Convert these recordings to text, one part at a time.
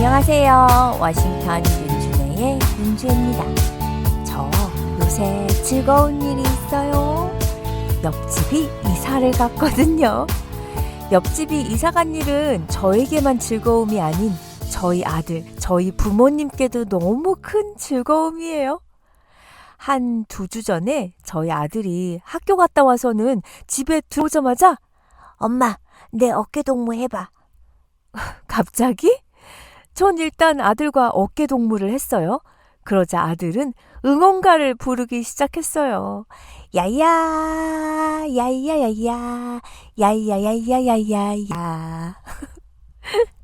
안녕하세요. 워싱턴 윤준혜의 윤주혜입니다. 저 요새 즐거운 일이 있어요. 옆집이 이사를 갔거든요. 옆집이 이사 간 일은 저에게만 즐거움이 아닌 저희 아들, 저희 부모님께도 너무 큰 즐거움이에요. 한 2주 전에 저희 아들이 학교 갔다 와서는 집에 들어오자마자 엄마, 내 어깨 동무 해봐. 갑자기? 전 일단 아들과 어깨 동무를 했어요. 그러자 아들은 응원가를 부르기 시작했어요. 야야, 야야야야, 야야야야야야야.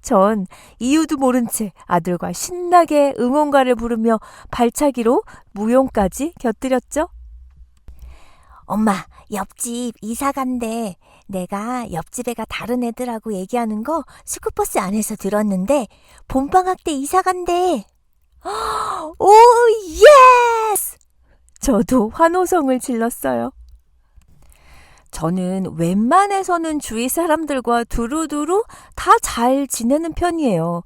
전 이유도 모른 채 아들과 신나게 응원가를 부르며 발차기로 무용까지 곁들였죠. 엄마, 옆집 이사 간대. 내가 옆집 애가 다른 애들하고 얘기하는 거 스쿨버스 안에서 들었는데 봄방학 때 이사 간대. 오, 예스! 저도 환호성을 질렀어요. 저는 웬만해서는 주위 사람들과 두루두루 다 잘 지내는 편이에요.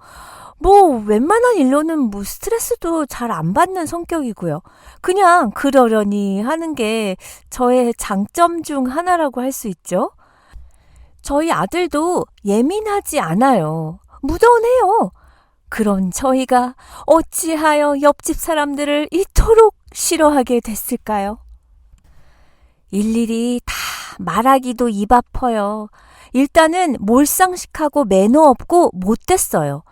웬만한 일로는 스트레스도 잘 안 받는 성격이고요. 그냥 그러려니 하는 게 저의 장점 중 하나라고 할 수 있죠. 저희 아들도 예민하지 않아요. 무던해요. 그런 저희가 어찌하여 옆집 사람들을 이토록 싫어하게 됐을까요? 일일이 다 말하기도 입 아파요. 일단은 몰상식하고 매너 없고 못됐어요.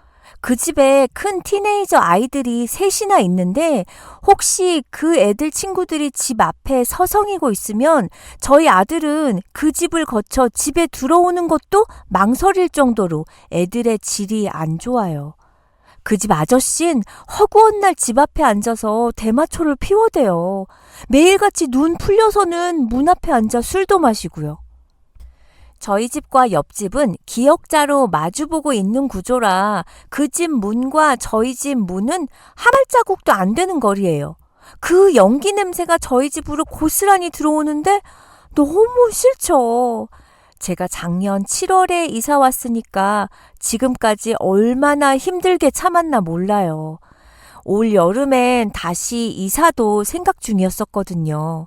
그 집에 큰 티네이저 아이들이 3이나 있는데 혹시 그 애들 친구들이 집 앞에 서성이고 있으면 저희 아들은 그 집을 거쳐 집에 들어오는 것도 망설일 정도로 애들의 질이 안 좋아요. 그 집 아저씨는 허구한 날 집 앞에 앉아서 대마초를 피워대요. 매일같이 눈 풀려서는 문 앞에 앉아 술도 마시고요. 저희 집과 옆집은 기역자로 마주보고 있는 구조라 그 집 문과 저희 집 문은 한 발자국도 안 되는 거리예요. 그 연기 냄새가 저희 집으로 고스란히 들어오는데 너무 싫죠. 제가 작년 7월에 이사 왔으니까 지금까지 얼마나 힘들게 참았나 몰라요. 올 여름엔 다시 이사도 생각 중이었었거든요.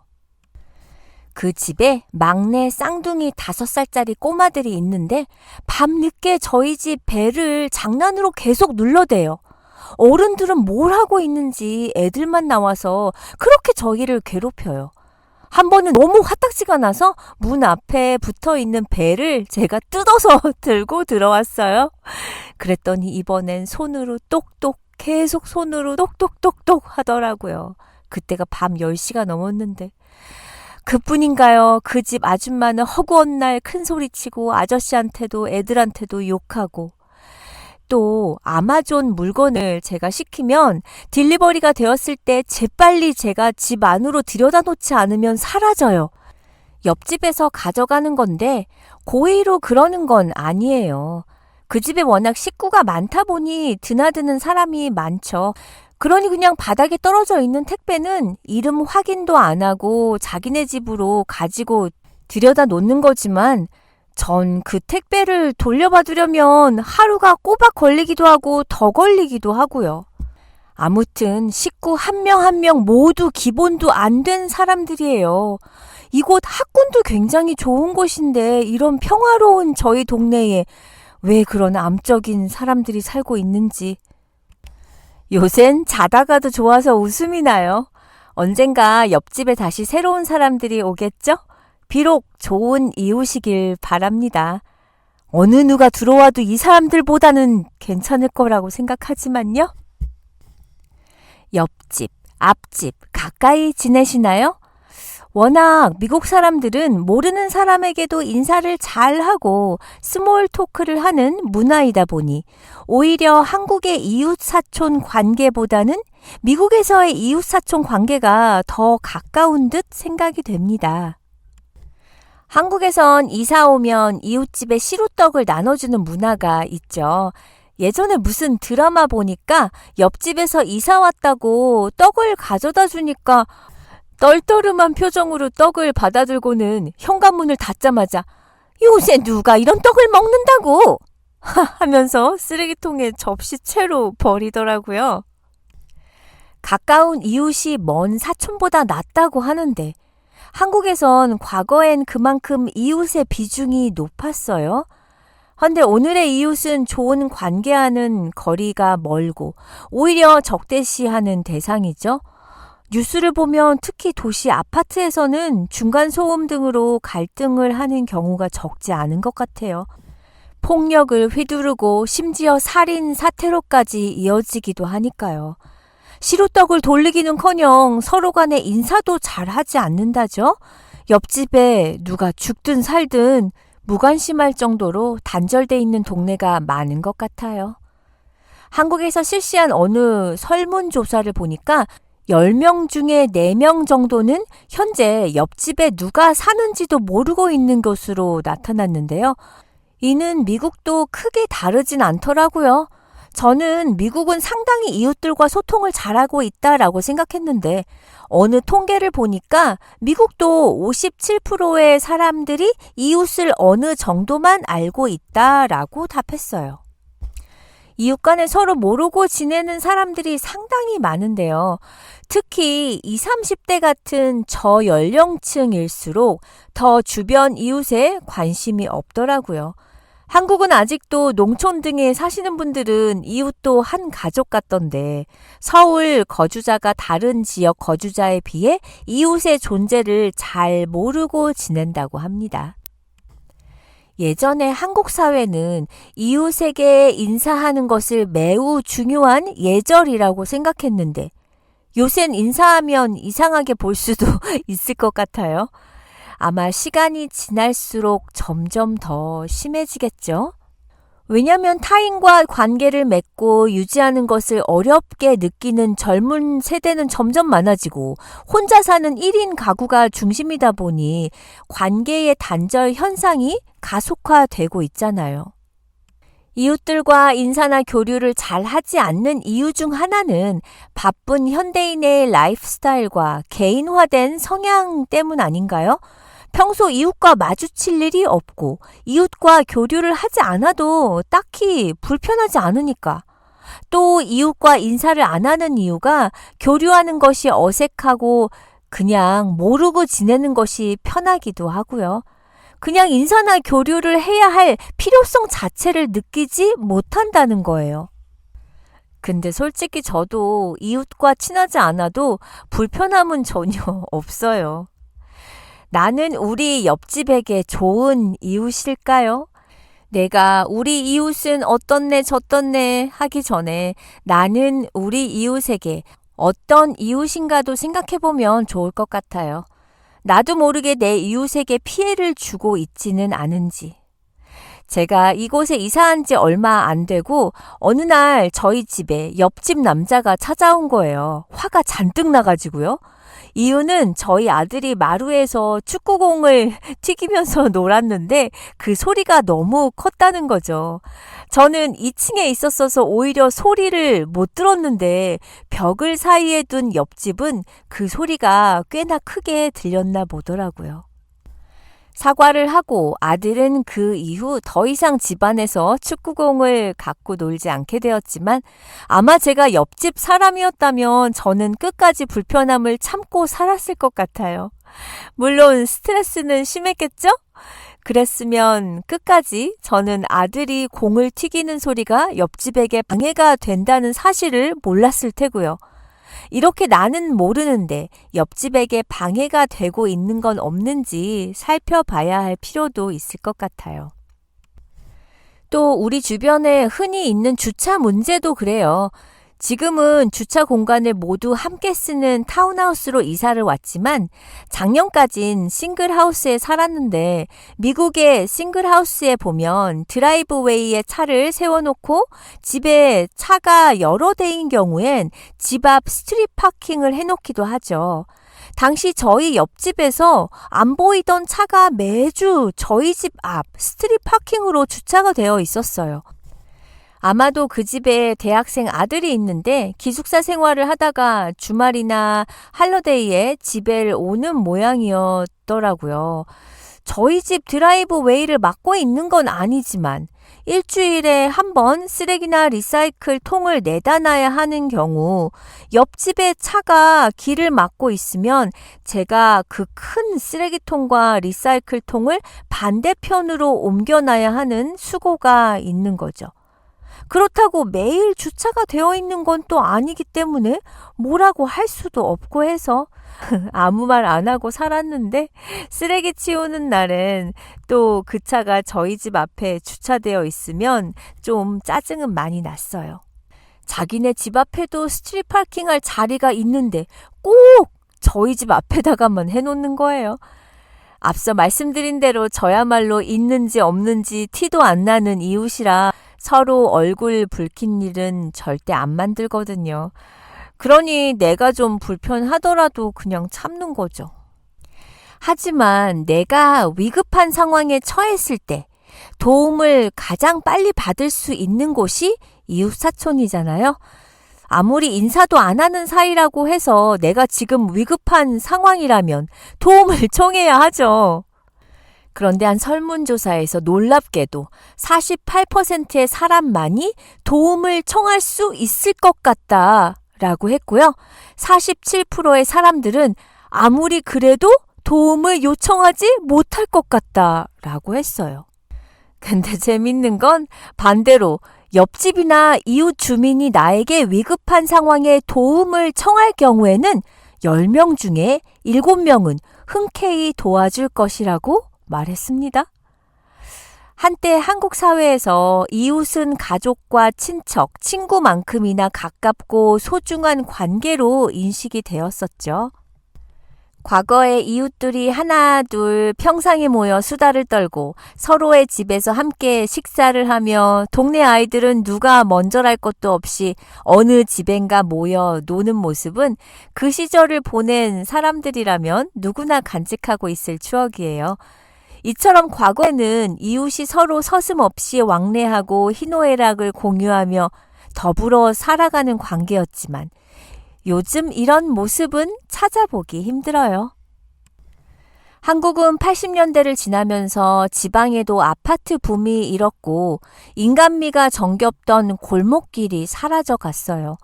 그 집에 막내 쌍둥이 5살짜리 꼬마들이 있는데 밤늦게 저희 집 벨을 장난으로 계속 눌러대요. 어른들은 뭘 하고 있는지 애들만 나와서 그렇게 저희를 괴롭혀요. 한 번은 너무 화딱지가 나서 문 앞에 붙어있는 벨을 제가 뜯어서 들고 들어왔어요. 그랬더니 이번엔 손으로 똑똑 계속 손으로 똑똑똑똑 하더라고요. 그때가 밤 10시가 넘었는데 그뿐인가요? 그 집 아줌마는 허구한 날 큰 소리치고 아저씨한테도 애들한테도 욕하고 또 아마존 물건을 제가 시키면 딜리버리가 되었을 때 재빨리 제가 집 안으로 들여다 놓지 않으면 사라져요. 옆집에서 가져가는 건데 고의로 그러는 건 아니에요. 그 집에 워낙 식구가 많다 보니 드나드는 사람이 많죠. 그러니 그냥 바닥에 떨어져 있는 택배는 이름 확인도 안 하고 자기네 집으로 가지고 들여다 놓는 거지만 전 그 택배를 돌려받으려면 하루가 꼬박 걸리기도 하고 더 걸리기도 하고요. 아무튼 식구 한 명 한 명 모두 기본도 안 된 사람들이에요. 이곳 학군도 굉장히 좋은 곳인데 이런 평화로운 저희 동네에 왜 그런 암적인 사람들이 살고 있는지 요샌 자다가도 좋아서 웃음이 나요. 언젠가 옆집에 다시 새로운 사람들이 오겠죠? 비록 좋은 이웃이길 바랍니다. 어느 누가 들어와도 이 사람들보다는 괜찮을 거라고 생각하지만요. 옆집, 앞집 가까이 지내시나요? 워낙 미국 사람들은 모르는 사람에게도 인사를 잘하고 스몰 토크를 하는 문화이다 보니 오히려 한국의 이웃사촌 관계보다는 미국에서의 이웃사촌 관계가 더 가까운 듯 생각이 됩니다. 한국에선 이사 오면 이웃집에 시루떡을 나눠주는 문화가 있죠. 예전에 무슨 드라마 보니까 옆집에서 이사 왔다고 떡을 가져다 주니까 떨떠름한 표정으로 떡을 받아들고는 현관문을 닫자마자 요새 누가 이런 떡을 먹는다고 하면서 쓰레기통에 접시채로 버리더라고요. 가까운 이웃이 먼 사촌보다 낫다고 하는데 한국에선 과거엔 그만큼 이웃의 비중이 높았어요. 헌데 오늘의 이웃은 좋은 관계와는 거리가 멀고 오히려 적대시하는 대상이죠. 뉴스를 보면 특히 도시 아파트에서는 중간소음 등으로 갈등을 하는 경우가 적지 않은 것 같아요. 폭력을 휘두르고 심지어 살인 사태로까지 이어지기도 하니까요. 시루떡을 돌리기는커녕 서로 간에 인사도 잘 하지 않는다죠. 옆집에 누가 죽든 살든 무관심할 정도로 단절돼 있는 동네가 많은 것 같아요. 한국에서 실시한 어느 설문조사를 보니까 10명 중에 4명 정도는 현재 옆집에 누가 사는지도 모르고 있는 것으로 나타났는데요. 이는 미국도 크게 다르진 않더라고요. 저는 미국은 상당히 이웃들과 소통을 잘하고 있다라고 생각했는데 어느 통계를 보니까 미국도 57%의 사람들이 이웃을 어느 정도만 알고 있다라고 답했어요. 이웃 간에 서로 모르고 지내는 사람들이 상당히 많은데요. 특히 20, 30대 같은 저연령층일수록 더 주변 이웃에 관심이 없더라고요. 한국은 아직도 농촌 등에 사시는 분들은 이웃도 한 가족 같던데 서울 거주자가 다른 지역 거주자에 비해 이웃의 존재를 잘 모르고 지낸다고 합니다. 예전에 한국 사회는 이웃에게 인사하는 것을 매우 중요한 예절이라고 생각했는데 요샌 인사하면 이상하게 볼 수도 있을 것 같아요. 아마 시간이 지날수록 점점 더 심해지겠죠? 왜냐하면 타인과 관계를 맺고 유지하는 것을 어렵게 느끼는 젊은 세대는 점점 많아지고 혼자 사는 1인 가구가 중심이다 보니 관계의 단절 현상이 가속화되고 있잖아요. 이웃들과 인사나 교류를 잘 하지 않는 이유 중 하나는 바쁜 현대인의 라이프스타일과 개인화된 성향 때문 아닌가요? 평소 이웃과 마주칠 일이 없고 이웃과 교류를 하지 않아도 딱히 불편하지 않으니까. 또 이웃과 인사를 안 하는 이유가 교류하는 것이 어색하고 그냥 모르고 지내는 것이 편하기도 하고요. 그냥 인사나 교류를 해야 할 필요성 자체를 느끼지 못한다는 거예요. 근데 솔직히 저도 이웃과 친하지 않아도 불편함은 전혀 없어요. 나는 우리 옆집에게 좋은 이웃일까요? 내가 우리 이웃은 어떻네 저떻네 하기 전에 나는 우리 이웃에게 어떤 이웃인가도 생각해보면 좋을 것 같아요. 나도 모르게 내 이웃에게 피해를 주고 있지는 않은지. 제가 이곳에 이사한 지 얼마 안 되고 어느 날 저희 집에 옆집 남자가 찾아온 거예요. 화가 잔뜩 나가지고요. 이유는 저희 아들이 마루에서 축구공을 튀기면서 놀았는데 그 소리가 너무 컸다는 거죠. 저는 2층에 있었어서 오히려 소리를 못 들었는데 벽을 사이에 둔 옆집은 그 소리가 꽤나 크게 들렸나 보더라고요. 사과를 하고 아들은 그 이후 더 이상 집안에서 축구공을 갖고 놀지 않게 되었지만 아마 제가 옆집 사람이었다면 저는 끝까지 불편함을 참고 살았을 것 같아요. 물론 스트레스는 심했겠죠? 그랬으면 끝까지 저는 아들이 공을 튀기는 소리가 옆집에게 방해가 된다는 사실을 몰랐을 테고요. 이렇게 나는 모르는데 옆집에게 방해가 되고 있는 건 없는지 살펴봐야 할 필요도 있을 것 같아요. 또 우리 주변에 흔히 있는 주차 문제도 그래요. 지금은 주차 공간을 모두 함께 쓰는 타운하우스로 이사를 왔지만 작년까진 싱글하우스에 살았는데 미국의 싱글하우스에 보면 드라이브웨이에 차를 세워놓고 집에 차가 여러 대인 경우엔 집 앞 스트릿 파킹을 해놓기도 하죠. 당시 저희 옆집에서 안 보이던 차가 매주 저희 집 앞 스트릿 파킹으로 주차가 되어 있었어요. 아마도 그 집에 대학생 아들이 있는데 기숙사 생활을 하다가 주말이나 할러데이에 집에 오는 모양이었더라고요. 저희 집 드라이브웨이를 막고 있는 건 아니지만 일주일에 한 번 쓰레기나 리사이클 통을 내다 놔야 하는 경우 옆집에 차가 길을 막고 있으면 제가 그 큰 쓰레기통과 리사이클 통을 반대편으로 옮겨놔야 하는 수고가 있는 거죠. 그렇다고 매일 주차가 되어 있는 건 또 아니기 때문에 뭐라고 할 수도 없고 해서 아무 말 안 하고 살았는데 쓰레기 치우는 날엔 또 그 차가 저희 집 앞에 주차되어 있으면 좀 짜증은 많이 났어요. 자기네 집 앞에도 스트릿 파킹할 자리가 있는데 꼭 저희 집 앞에다가만 해놓는 거예요. 앞서 말씀드린 대로 저야말로 있는지 없는지 티도 안 나는 이웃이라 서로 얼굴 붉힌 일은 절대 안 만들거든요. 그러니 내가 좀 불편하더라도 그냥 참는 거죠. 하지만 내가 위급한 상황에 처했을 때 도움을 가장 빨리 받을 수 있는 곳이 이웃사촌이잖아요. 아무리 인사도 안 하는 사이라고 해서 내가 지금 위급한 상황이라면 도움을 청해야 하죠. 그런데 한 설문조사에서 놀랍게도 48%의 사람만이 도움을 청할 수 있을 것 같다라고 했고요. 47%의 사람들은 아무리 그래도 도움을 요청하지 못할 것 같다라고 했어요. 근데 재밌는 건 반대로 옆집이나 이웃 주민이 나에게 위급한 상황에 도움을 청할 경우에는 10명 중에 7명은 흔쾌히 도와줄 것이라고 말했습니다. 한때 한국 사회에서 이웃은 가족과 친척, 친구만큼이나 가깝고 소중한 관계로 인식이 되었었죠. 과거에 이웃들이 하나, 둘 평상에 모여 수다를 떨고 서로의 집에서 함께 식사를 하며 동네 아이들은 누가 먼저랄 것도 없이 어느 집엔가 모여 노는 모습은 그 시절을 보낸 사람들이라면 누구나 간직하고 있을 추억이에요. 이처럼 과거에는 이웃이 서로 서슴없이 왕래하고 희노애락을 공유하며 더불어 살아가는 관계였지만 요즘 이런 모습은 찾아보기 힘들어요. 한국은 80년대를 지나면서 지방에도 아파트 붐이 일었고 인간미가 정겹던 골목길이 사라져갔어요.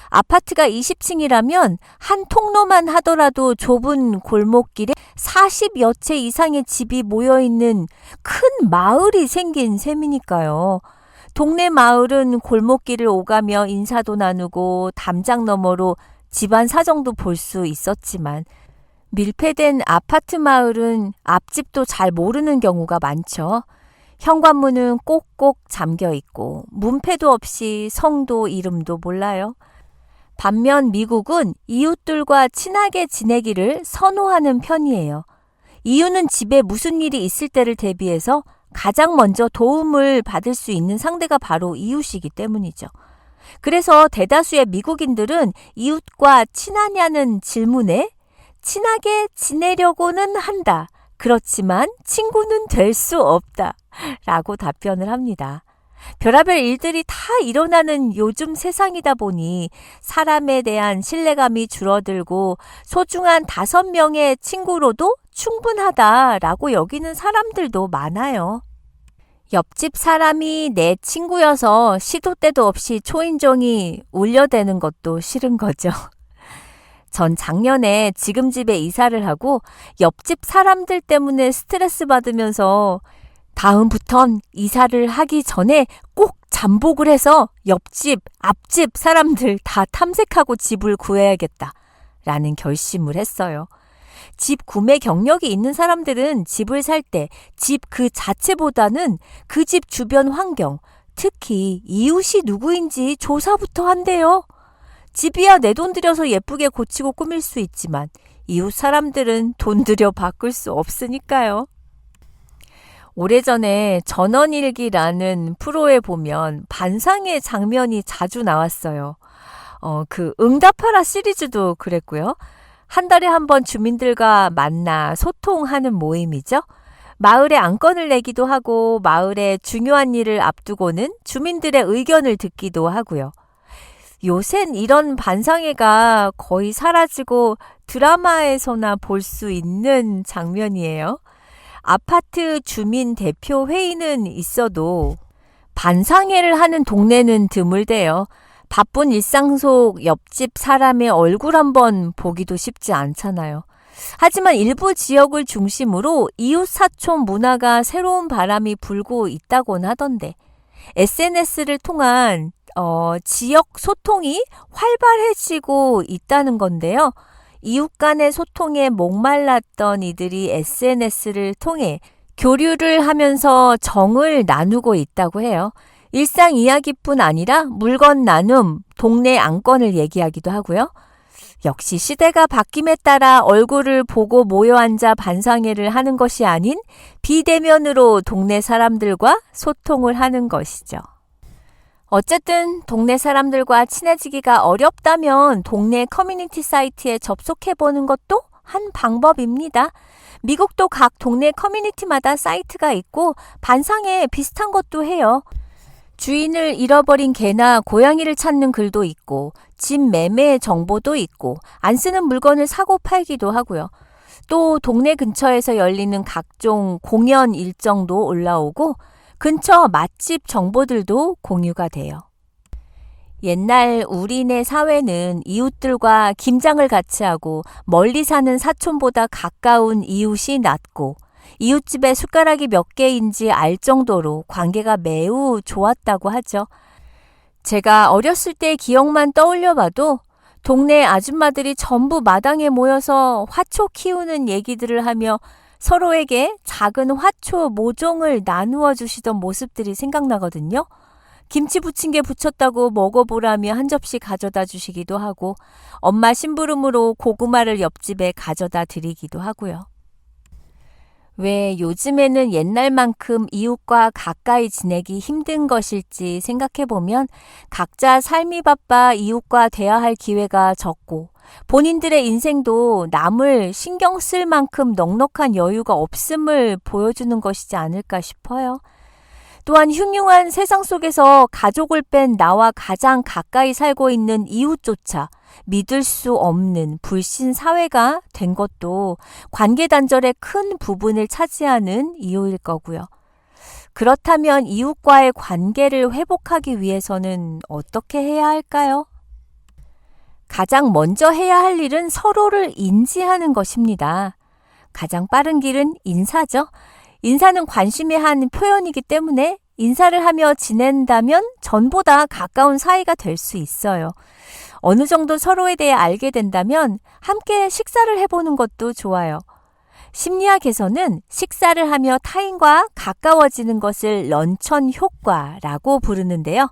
아파트가 20층이라면 한 통로만 하더라도 좁은 골목길에 40여 채 이상의 집이 모여있는 큰 마을이 생긴 셈이니까요. 동네 마을은 골목길을 오가며 인사도 나누고 담장 너머로 집안 사정도 볼 수 있었지만 밀폐된 아파트 마을은 앞집도 잘 모르는 경우가 많죠. 현관문은 꼭꼭 잠겨 있고 문패도 없이 성도 이름도 몰라요. 반면 미국은 이웃들과 친하게 지내기를 선호하는 편이에요. 이웃은 집에 무슨 일이 있을 때를 대비해서 가장 먼저 도움을 받을 수 있는 상대가 바로 이웃이기 때문이죠. 그래서 대다수의 미국인들은 이웃과 친하냐는 질문에 친하게 지내려고는 한다. 그렇지만 친구는 될 수 없다. 라고 답변을 합니다. 별의별 일들이 다 일어나는 요즘 세상이다 보니 사람에 대한 신뢰감이 줄어들고 소중한 5명의 친구로도 충분하다라고 여기는 사람들도 많아요. 옆집 사람이 내 친구여서 시도 때도 없이 초인종이 울려대는 것도 싫은 거죠. 전 작년에 지금 집에 이사를 하고 옆집 사람들 때문에 스트레스 받으면서 다음부턴 이사를 하기 전에 꼭 잠복을 해서 옆집, 앞집 사람들 다 탐색하고 집을 구해야겠다라는 결심을 했어요. 집 구매 경력이 있는 사람들은 집을 살 때 집 그 자체보다는 그 집 주변 환경, 특히 이웃이 누구인지 조사부터 한대요. 집이야 내 돈 들여서 예쁘게 고치고 꾸밀 수 있지만 이웃 사람들은 돈 들여 바꿀 수 없으니까요. 오래전에 전원일기라는 프로에 보면 반상의 장면이 자주 나왔어요. 그 응답하라 시리즈도 그랬고요. 한 달에 한 번 주민들과 만나 소통하는 모임이죠. 마을에 안건을 내기도 하고 마을의 중요한 일을 앞두고는 주민들의 의견을 듣기도 하고요. 요샌 이런 반상회가 거의 사라지고 드라마에서나 볼 수 있는 장면이에요. 아파트 주민 대표 회의는 있어도 반상회를 하는 동네는 드물대요. 바쁜 일상 속 옆집 사람의 얼굴 한번 보기도 쉽지 않잖아요. 하지만 일부 지역을 중심으로 이웃 사촌 문화가 새로운 바람이 불고 있다곤 하던데 SNS를 통한 지역 소통이 활발해지고 있다는 건데요. 이웃 간의 소통에 목말랐던 이들이 SNS를 통해 교류를 하면서 정을 나누고 있다고 해요. 일상 이야기뿐 아니라 물건 나눔, 동네 안건을 얘기하기도 하고요. 역시 시대가 바뀜에 따라 얼굴을 보고 모여 앉아 반상회를 하는 것이 아닌 비대면으로 동네 사람들과 소통을 하는 것이죠. 어쨌든 동네 사람들과 친해지기가 어렵다면 동네 커뮤니티 사이트에 접속해보는 것도 한 방법입니다. 미국도 각 동네 커뮤니티마다 사이트가 있고 반상회 비슷한 것도 해요. 주인을 잃어버린 개나 고양이를 찾는 글도 있고 집 매매 정보도 있고 안 쓰는 물건을 사고 팔기도 하고요. 또 동네 근처에서 열리는 각종 공연 일정도 올라오고 근처 맛집 정보들도 공유가 돼요. 옛날 우리네 사회는 이웃들과 김장을 같이 하고 멀리 사는 사촌보다 가까운 이웃이 낫고 이웃집에 숟가락이 몇 개인지 알 정도로 관계가 매우 좋았다고 하죠. 제가 어렸을 때 기억만 떠올려봐도 동네 아줌마들이 전부 마당에 모여서 화초 키우는 얘기들을 하며 서로에게 작은 화초 모종을 나누어 주시던 모습들이 생각나거든요. 김치 부침개 부쳤다고 먹어보라며 한 접시 가져다 주시기도 하고 엄마 심부름으로 고구마를 옆집에 가져다 드리기도 하고요. 왜 요즘에는 옛날만큼 이웃과 가까이 지내기 힘든 것일지 생각해보면 각자 삶이 바빠 이웃과 대화할 기회가 적고 본인들의 인생도 남을 신경 쓸 만큼 넉넉한 여유가 없음을 보여주는 것이지 않을까 싶어요. 또한 흉흉한 세상 속에서 가족을 뺀 나와 가장 가까이 살고 있는 이웃조차 믿을 수 없는 불신 사회가 된 것도 관계 단절의 큰 부분을 차지하는 이유일 거고요. 그렇다면 이웃과의 관계를 회복하기 위해서는 어떻게 해야 할까요? 가장 먼저 해야 할 일은 서로를 인지하는 것입니다. 가장 빠른 길은 인사죠. 인사는 관심의 한 표현이기 때문에 인사를 하며 지낸다면 전보다 가까운 사이가 될 수 있어요. 어느 정도 서로에 대해 알게 된다면 함께 식사를 해보는 것도 좋아요. 심리학에서는 식사를 하며 타인과 가까워지는 것을 런천 효과라고 부르는데요.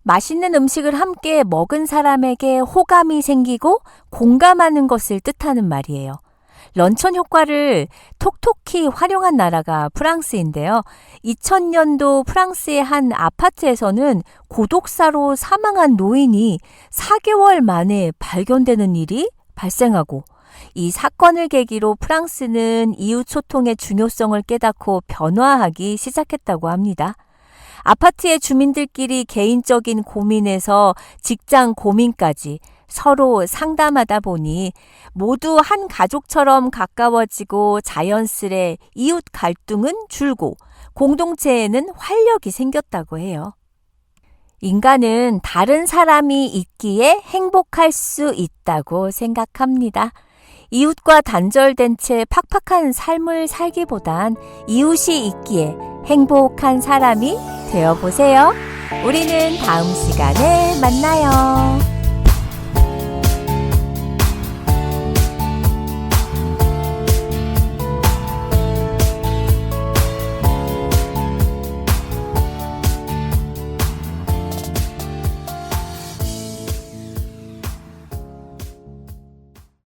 맛있는 음식을 함께 먹은 사람에게 호감이 생기고 공감하는 것을 뜻하는 말이에요. 런천 효과를 톡톡히 활용한 나라가 프랑스인데요. 2000년도 프랑스의 한 아파트에서는 고독사로 사망한 노인이 4개월 만에 발견되는 일이 발생하고 이 사건을 계기로 프랑스는 이웃 소통의 중요성을 깨닫고 변화하기 시작했다고 합니다. 아파트의 주민들끼리 개인적인 고민에서 직장 고민까지 서로 상담하다 보니 모두 한 가족처럼 가까워지고 자연스레 이웃 갈등은 줄고 공동체에는 활력이 생겼다고 해요. 인간은 다른 사람이 있기에 행복할 수 있다고 생각합니다. 이웃과 단절된 채 팍팍한 삶을 살기보단 이웃이 있기에 행복한 사람이 되어보세요. 우리는 다음 시간에 만나요.